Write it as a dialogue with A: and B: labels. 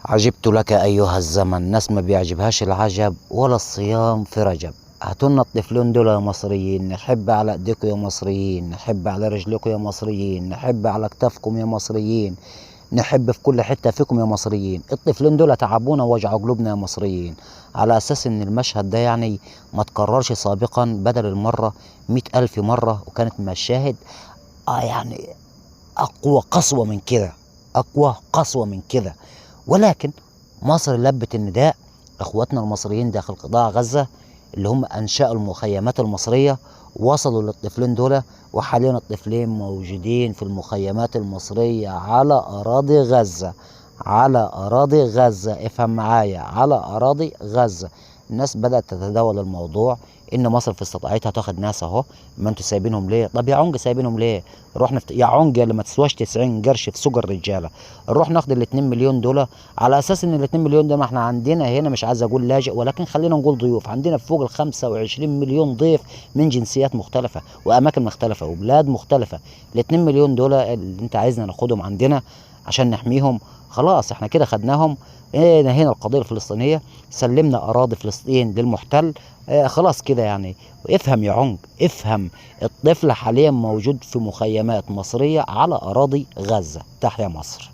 A: عجبت لك أيها الزمن، ناس ما بيعجبهاش العجب ولا الصيام في رجب. هاتولنا الطفلين دول يا مصريين، نحب على ايديكم يا مصريين، نحب على رجلكم يا مصريين، نحب على كتافكم يا مصريين، نحب في كل حتة فيكم يا مصريين. الطفلين دول تعبونا ووجعوا قلوبنا يا مصريين، على أساس إن المشهد ده يعني ما تكررش سابقا، بدل المرة 100,000 مرة، وكانت مشاهد يعني أقوى قسوة من كده، أقوى قسوة من كده. ولكن مصر لبت النداء. اخواتنا المصريين داخل قطاع غزة اللي هم انشأوا المخيمات المصرية وصلوا للطفلين دول، وحاليا الطفلين موجودين في المخيمات المصرية على اراضي غزة، على اراضي غزة. افهم معايا، على اراضي غزة. الناس بدأت تتداول الموضوع ان مصر في استطاعتها تاخد ناس اهو. ما انتوا سايبينهم ليه؟ طب يا عنج سايبينهم ليه؟ روح يا عنج اللي ما تسواش 90 قرش في سوق الرجاله، نروح ناخد ال 2 مليون دول، على اساس ان ال 2 مليون دول، ما احنا عندنا هنا، مش عايز اقول لاجئ ولكن خلينا نقول ضيوف، عندنا فوق ال 25 مليون ضيف من جنسيات مختلفه واماكن مختلفه وبلاد مختلفه. ال 2 مليون دول اللي انت عايزنا ناخدهم عندنا عشان نحميهم، خلاص احنا كده خدناهم. ايه، نهينا القضيه الفلسطينيه، سلمنا اراضي فلسطين للمحتل. خلاص كده يعني. افهم يا عنج، افهم. الطفل حاليا موجود في مخيمات مصريه على اراضي غزه. تحيا مصر.